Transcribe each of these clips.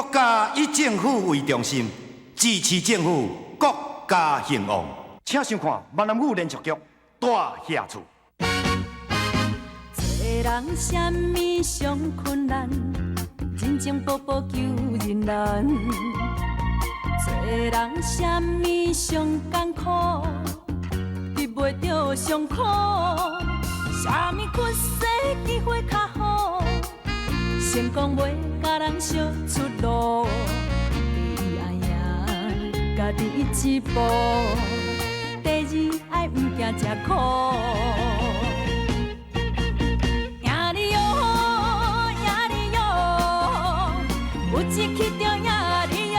国家以政府为中心，支持政府，国家兴旺。请收看闽南语连续剧《大厦厝》。做人什么上困难，真情薄薄求人难。做人什么上艰苦，得袂着上苦。什么缺世机会较好，成功袂甲人相出路。第一爱赢家己一步，第二爱毋惊吃苦。赢你哟，赢你哟，有志气着赢你哟，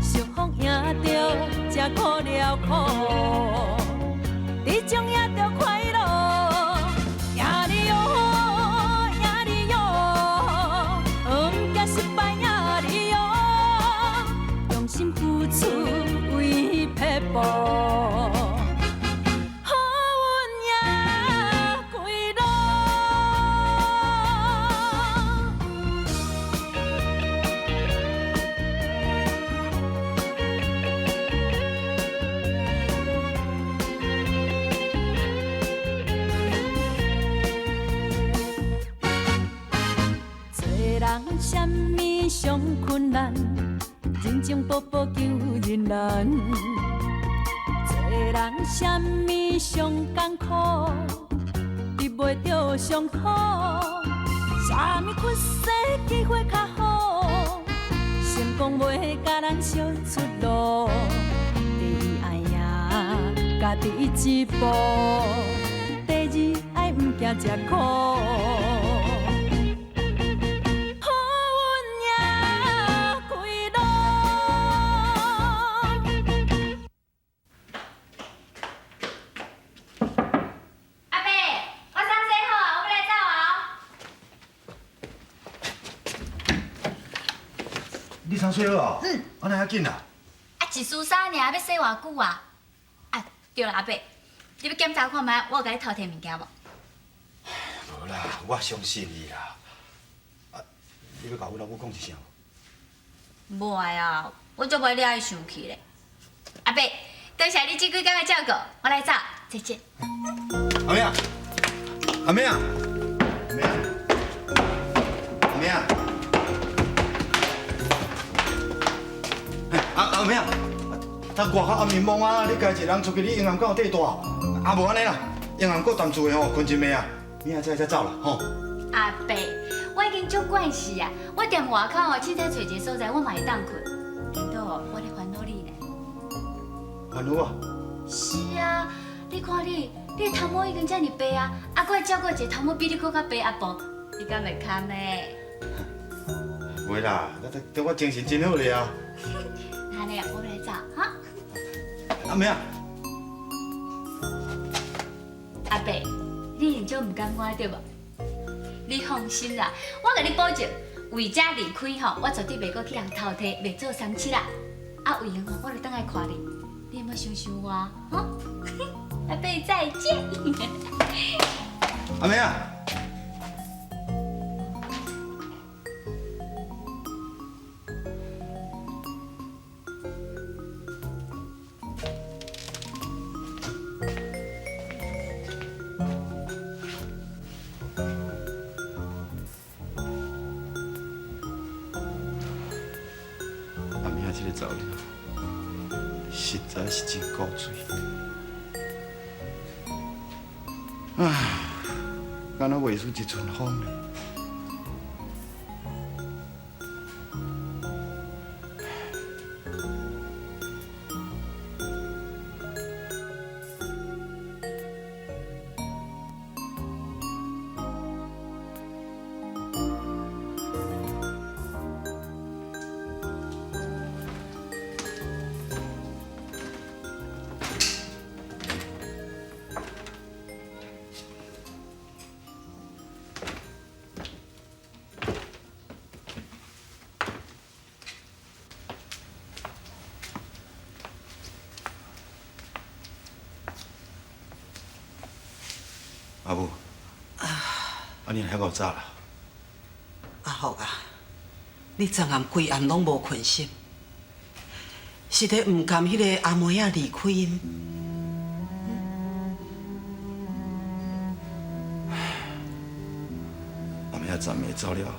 相逢赢着才苦了苦，你将赢着快乐。赢你哟，赢你哟，毋惊失败赢你哟，用心付出为撇步。什么上困难，人情薄薄求人难。做人什么上艰苦，得袂着上苦。什么缺世机会较好，成功袂甲人相出路。第一爱赢家己一步，第二爱毋惊吃苦。你衫洗好哦？安尼遐紧啊？啊，一梳衫尔，要洗偌久啊？啊，对啦，阿伯，你要检查看觅，我有甲你偷摕物件无？无啦，我相信你啦。啊，你要甲阮老母讲一声无？袂啊，我足袂了伊生气咧。阿伯，多谢你这几天的照顾，我来走，再见。阿明啊，阿明啊，阿明啊，阿明啊。阿明啊，他外口暗暝蒙啊，你家一人出去，你永远敢有缀大？啊，无安尼啦，永远搁踮厝的吼，困一暝啊，明仔再走啦，吼。阿伯，我已经足惯势啊，我踮外口哦，凊彩找一个所在，我嘛会当困。颠倒哦，我咧烦恼你呢。烦恼啊？是啊，你看你的头毛已经遮尔白啊，啊，搁会照顾一个头毛比你搁较白阿婆，你敢袂堪呢？袂啦，等我精神真好咧啊。那你我来走哈。阿明啊，阿伯，你现在唔甘我对无？你放心啦，我甲你保证，为这离开吼，我绝对袂搁去人偷摕，袂做三七啦。啊，有闲吼，我就等来看你，你有冇想想我？哈，阿伯再见。阿明啊。这个查某囝，实在是真古锥。唉，敢若袂输一寸风呢。阿母，啊，你还够早啦？啊好啊，你昨暗规暗拢无困心，是咧唔甘迄个阿妹仔离开因。阿妹仔昨暝走了，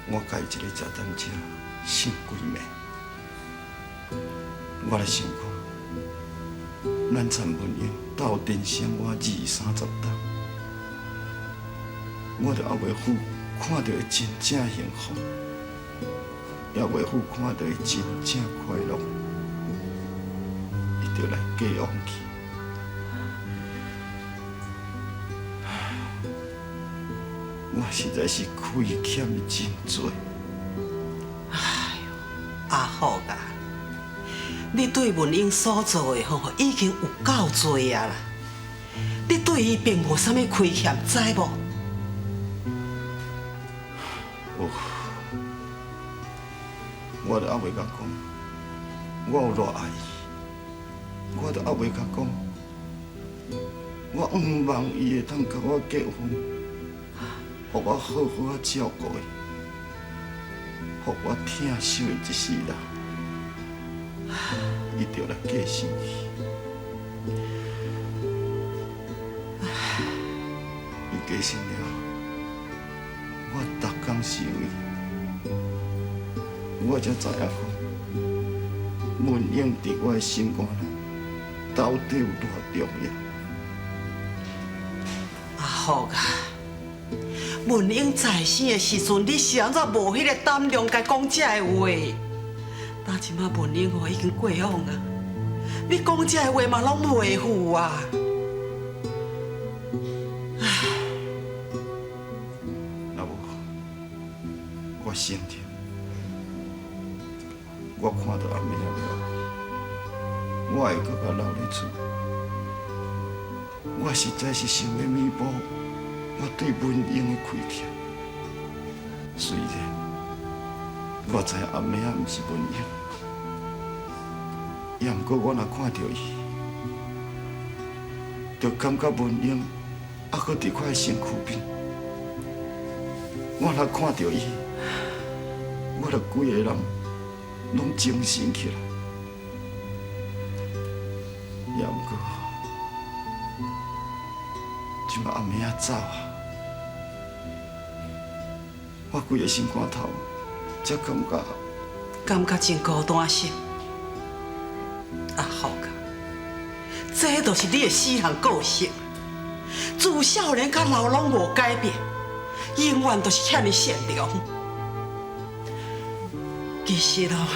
我家己一个食点食，醒几暝。我咧想讲，咱陈文英斗阵生活20-30档，我着还袂赴看到伊真正幸福，也袂赴看到伊真正快乐，伊着来嫁往去。我实在是亏欠伊真多。阿福啊，你对文英所做的吼，已经有够多啊啦！你对伊并无啥物亏欠，知无？我着还袂甲讲，我有偌爱伊，我着还袂甲讲，我毋望伊会当甲我结婚，互我好好啊照顾伊，互我疼惜伊一世人，伊着来嫁上去。伊嫁成了，我逐工想伊。我才知影讲，文英伫我的心肝内到底有多重要。阿福啊，文英在生的时阵，你是安怎无迄个胆量甲讲这个话？但即马文英已经过往啊，你讲这个话嘛拢袂赴啊！那无，我承认。我看到阿妹仔了，我会搁甲留咧厝。我实在是想要弥补我对文英的亏欠。虽然我知影阿妹仔毋是文英，也毋过我若看到伊，就感觉文英还搁伫我身躯边。我若看到伊，我着规个人。拢精神起来，也毋过，即马阿妹仔走啊，我规个心肝头才感觉真孤单心。阿福啊，这就是你的死人个性，自少年到老拢无改变，永远都是遐尼善良。其实哦，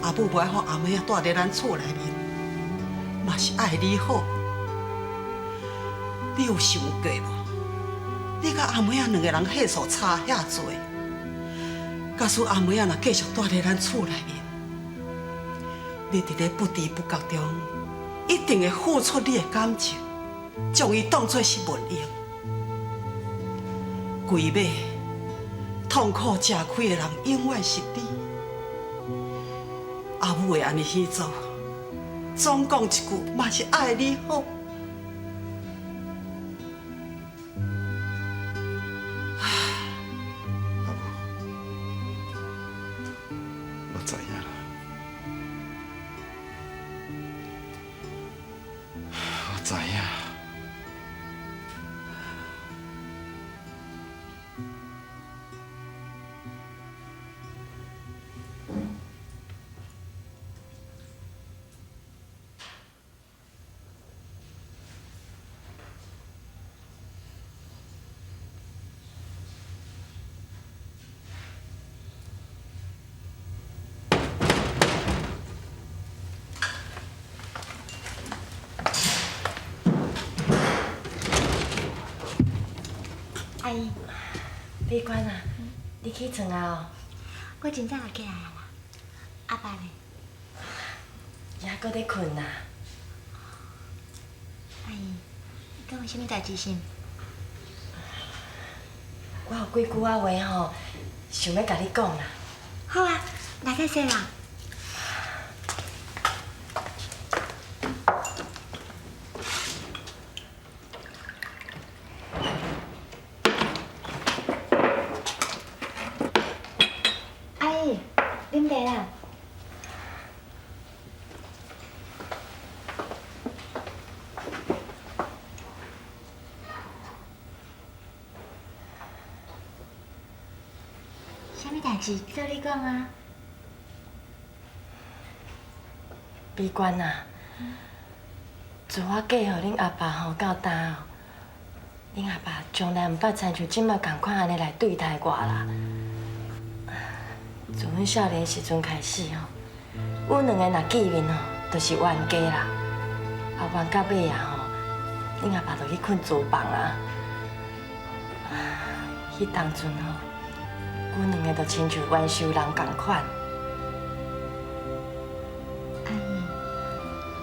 阿母不爱让阿妹仔住伫咱厝内面，嘛是爱你好。你有想过无？你甲阿妹仔两个人岁数差遐多，假使阿妹仔若继续住伫咱厝内面，你伫咧不知不觉中，一定会付出你的感情，将伊当作是文英。规尾痛苦吃开的人，永远是你。阿母会安尼去做，总讲一句嘛是爱你好。阿母，我知影啦，我知影。阿姨，别关啊，你起床啊哦？我真早就起来啊啦。阿爸呢？也搁在困啊。阿姨，敢有啥物代志是？我有几句话吼，想要甲你讲啦。好啊，来个说啦。啉茶啦。啥物代志？做你讲啊。悲观啊！自我嫁予恁阿爸吼到呾哦，恁阿爸从来毋捌亲像即摆共款安尼来对待我啦。自阮少年时阵开始吼，阮两个若见面吼，就是冤家啦。啊，冤到尾啊吼，恁阿爸就去困厨房啊。迄当阵吼，阮两个就亲像冤仇人共款。阿姨，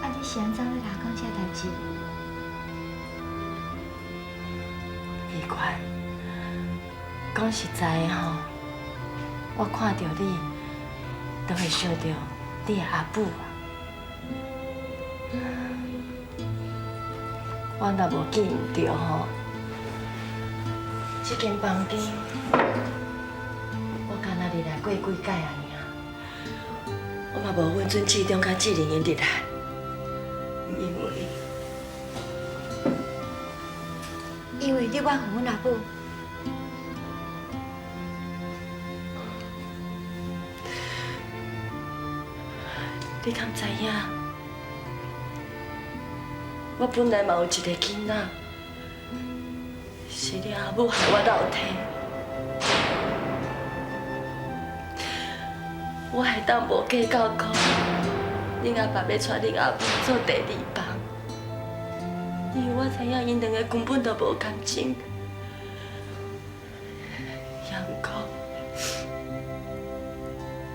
啊，你是安怎要甲我讲这代志？奇怪，讲实在的吼，我看到你，都会想到你的阿母啊。我若无记唔着吼，这间房间，我敢若入来过几摆啊尔，我嘛无分准志忠甲志玲因入来，因为你怨恨阮阿母。你敢知影？我本来嘛有一个囡仔，是你阿母害我流体。我还当无计较苦，恁阿爸要带恁阿母做第二房，因为我知影因两个根本就无感情。也毋过，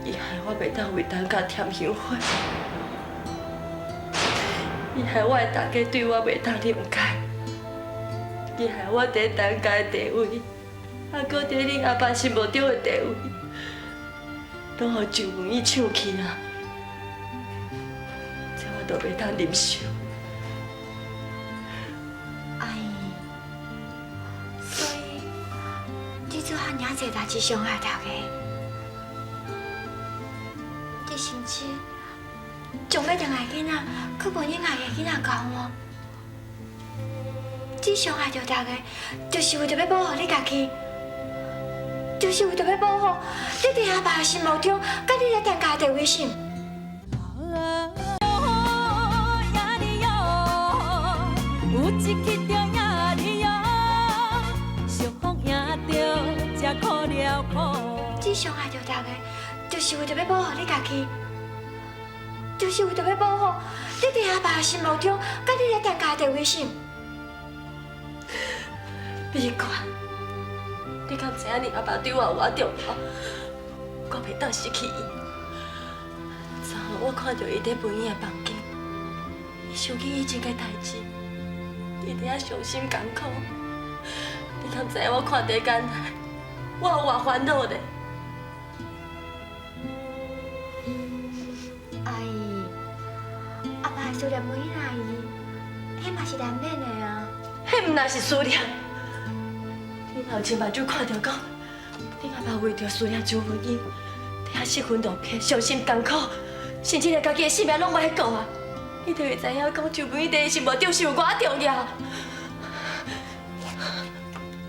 伊害我袂当为等甲添香火。伊害我的大家对我袂当谅解，伊害我伫当家的地位，还搁伫恁阿爸心目中的地位，拢互周文义抢去啊！这我都袂当忍受。阿姨，所以你做遐尔济代志伤害大家，你甚至将要疼爱囡仔，去问恁爱的囡仔交换。你伤害着大家，就是为着要保护你家己，就是为着要保护你伫阿爸的心目中，甲你咧当家的地位性。有一起着也哩哟，相逢赢着才苦了苦。你伤害着大家，就是为着要保护你家己，就是为着要保护你伫阿爸的心目中，甲你咧当家的地位性。美冠，你敢知影你阿爸对我有偌重要？我袂当失去伊。昨下我看到伊伫文英的房间，伊想起以前的代志，伊伫遐伤心艰苦。你敢知影我看第间来，我有偌烦恼呢？阿姨，阿爸会思念文英阿姨，迄嘛是难免的啊。迄毋那是思念。你若有亲目睭看到讲，恁阿爸为着思念周文英，伫遐失魂落魄、伤心艰苦，甚至连家己的性命拢歹顾啊！你就会知影讲周文英伫伊心目中是有偌重要。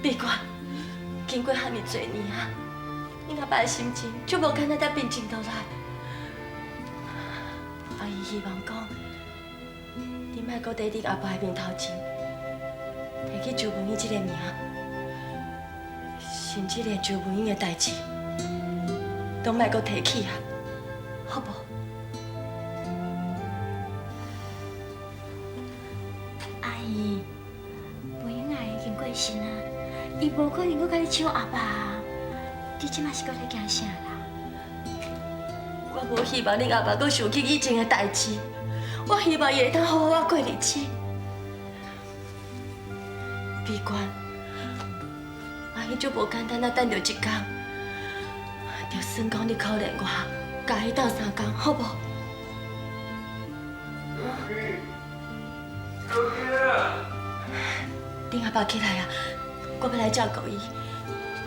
美冠，经过遐尼多年啊，恁阿爸的心情就无简单才平静落来。阿姨希望讲，你莫搁伫恁阿爸的面头前提起周文英这个名。甚至连周文英的代志，都莫搁提起啊，好无？阿姨，文英阿姨已经过身啊，伊无可能搁甲你抢阿爸啊！你即马是搁咧惊啥啦？我无希望恁阿爸搁想起以前的代志，我希望伊会当好好啊过日子。美冠。阿姨就无简单啊，等着一天，就算讲你可怜我，甲伊斗3天，好无？恁阿爸起来啊，我要来照顾伊，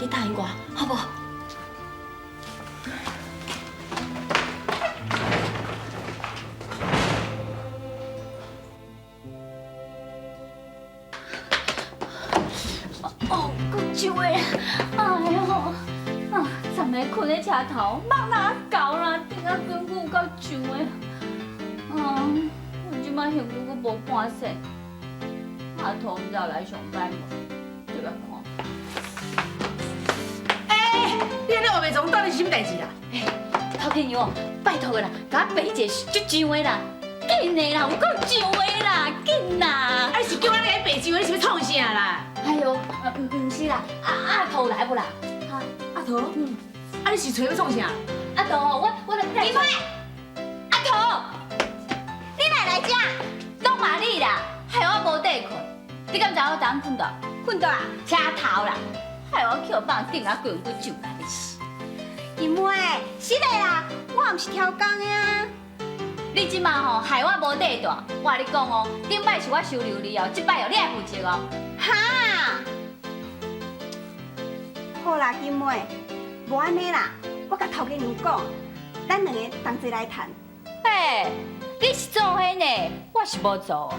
你答应我，好无？上位啦！哎呦，啊，昨暝困咧车头，梦哪搞啦？顶下根骨到上位。我即摆幸福阁无半世，阿头毋知有来上班无？就来看。你安尼话袂从，到底是什么代志啊？头家娘，拜托个啦，甲我备一个就上位啦，紧的啦，有够上位啦，紧啦！啊，是叫我来白酒，你是要创啥啦？哎呦，唔是啦，阿头来不啦？阿头，啊，你是找要创啥？阿头，我来。姨妹，阿头，你哪来遮？拢嘛你啦，害我无地困。你敢知我昨昏困倒？困倒啊？车头啦，害我去放顶啊，滚骨上来的是。姨妹，是的啦，我毋是挑工的啊。你即马吼害我无地住，我甲你讲哦，顶摆是我收留你哦，即摆哦你来负责哦。哈，好啦，金妹，无安尼啦，我甲头家娘讲，咱两个同齐来谈。嘿，你是做伙呢，我是无做。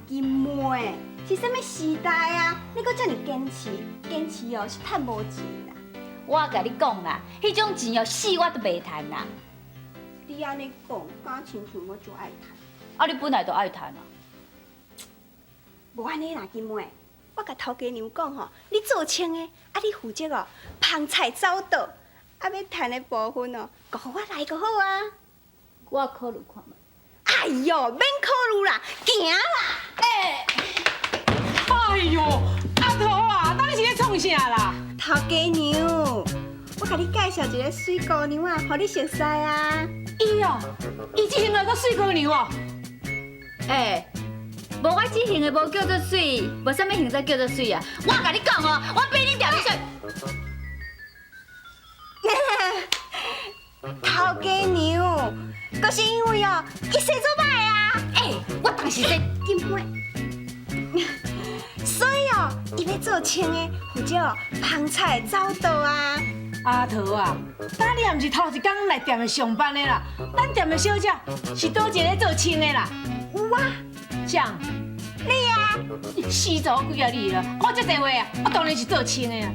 金妹，是什么时代啊？你搁这么坚持，坚持哦是趁无钱啦。我甲你讲啦，迄种钱哦死我都袂趁啦。你安尼讲，敢亲像我就爱谈。啊，你本来就爱趁啊。无安尼啦，金妹，我甲头家娘讲吼，你做清的，啊你负责哦，旁菜走倒，啊要趁的部分哦，就互我来就好啊。我考虑看觅。哎呦，免考虑啦，行啦。哎呦，阿头啊，到底是咧创啥啦？头家娘，我甲你介绍一个水姑娘啊，互你熟悉啊。伊哦，伊之前来个水姑娘哦。无我只型的无叫做水，无啥物型才叫做水啊！我甲你讲哦，我比你条你水。头家娘，可是因为哦，伊生做歹啊。我当时在金妹，所以哦，伊要做清的，负责哦，旁菜走倒啊。阿头啊，当你也毋是头一天来店的上班的啦，咱店的小姐是倒一个做清的啦。有啊，像你啊，死早几啊你了，我这电话啊，我当然是做清的啊。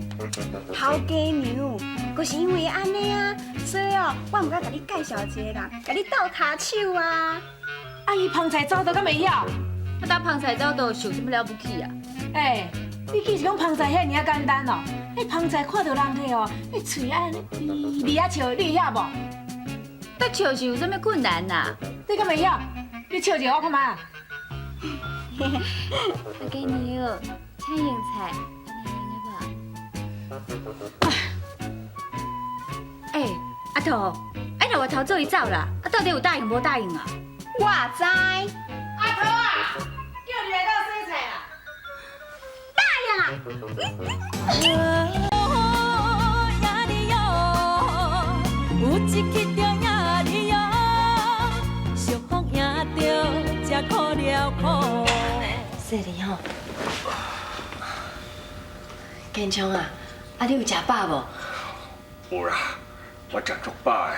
头家娘，就是因为安尼啊，所以哦，我毋敢甲你介绍一个人，甲你斗骹手啊。啊，伊旁菜走倒敢袂晓？我打旁菜走倒，有什么了不起啊？你去是讲旁菜遐尔简单哦？迄旁菜看到人体哦，迄嘴安你啊笑，你会晓无？要笑是有啥物困难呐？你敢袂晓？你笑一个我看卖。头家娘，请用菜，阿头，那我头做伊走啦，到底有答应无答应啊？我知，阿头啊，叫你来到洗菜啦。有一去着呀哩哟，俗风赢着才苦了苦。说你吼，建昌啊，你有食饱无？有啦，我食足饱的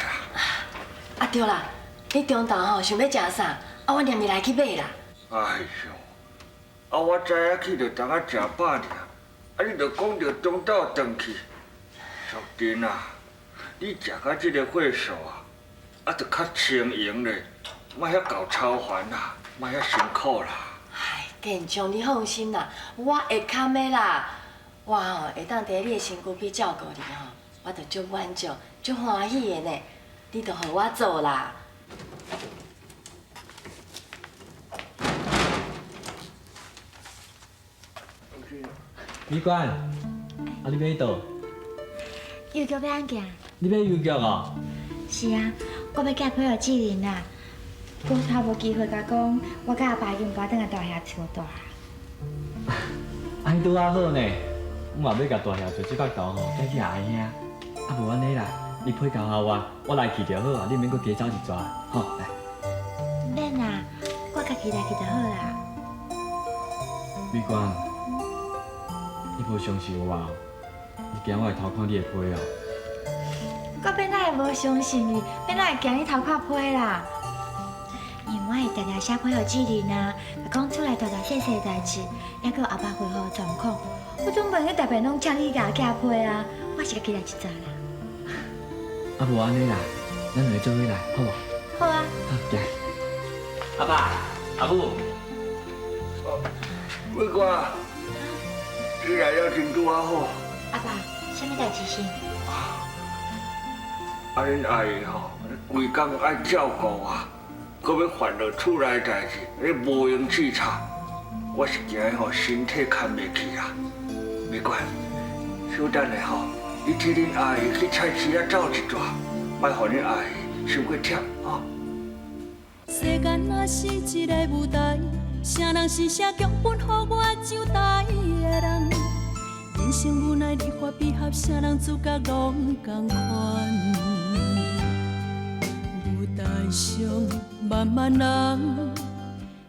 啊。对啦，你中昼吼想要食啥？我念你来去买啦。哎呦，我知影去就当啊食饱尔，你就讲着中昼转去，淑珍啊，你食到这个岁数啊，就较轻盈咧，莫遐搞操烦啦，莫遐辛苦啦。建昌，你放心啦，我会堪的啦。我会当摕你的身躯去照顾你我就足满足、足欢喜的呢。你就互我做啦。美冠，你要倒？邮局要安行？你要邮局哦？是啊，我要寄配互志玲啦。我头无机会甲讲，我甲阿爸用我等下大兄相大。安尼拄啊好呢，我嘛要甲大兄做这摆头吼，再去阿兄。无安尼啦，你配交互我来去就好啊，你免搁加走一逝，吼来。免啦，我家己来去就好啦。美冠，你无相信我哦？你惊我会偷看你的批哦？我变哪会无相信你？变哪会惊你偷看批啦？因为我会常常写批予志玲啊，甲讲厝内大大细细的代志，还佮阿爸回复的状况。我总袂去特别拢请你甲寄批啊，我是甲期待一早啦。啊无安尼啦，咱两个做伙来，好无？好啊。好，行。阿爸、阿母，伟哥，你来了真拄啊好。阿爸，什么代志先？恁阿姨吼，规工爱照顾我，搁要烦恼厝内代志，你无闲煮茶，我是惊吼身体扛袂起啦。没管，稍等下吼，你替恁阿姨去菜市仔走一转，莫互恁阿姨伤过忝吼。世间若是一个舞台，啥人是写剧本，予我上台的人？人生无奈，离合悲合，啥人主角拢同款。舞台上万万人，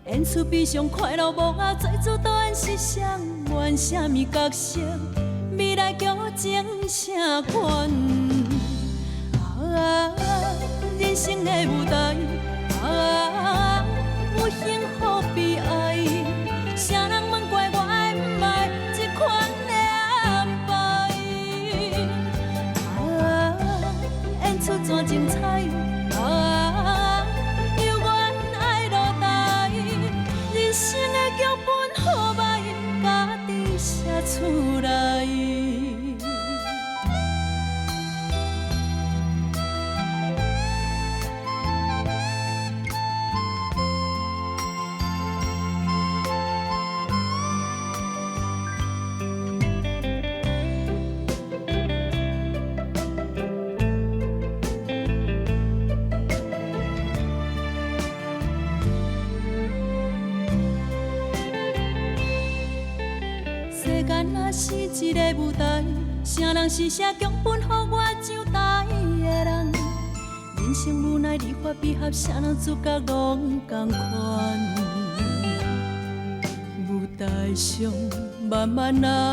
演出悲伤快乐无啊，最主导演是谁？演啥物角色？未来剧情啥款？啊，人生的舞台。啊，有幸福悲哀，啥人问怪我的不爱这款的安排？啊，演出怎精彩？啊，犹原爱落台，人生的剧本好歹，家己写出来。若是一个舞台，啥人是写剧本，予我上台的人？人生无奈，离合悲合，啥人主角拢同款。舞台上万万人。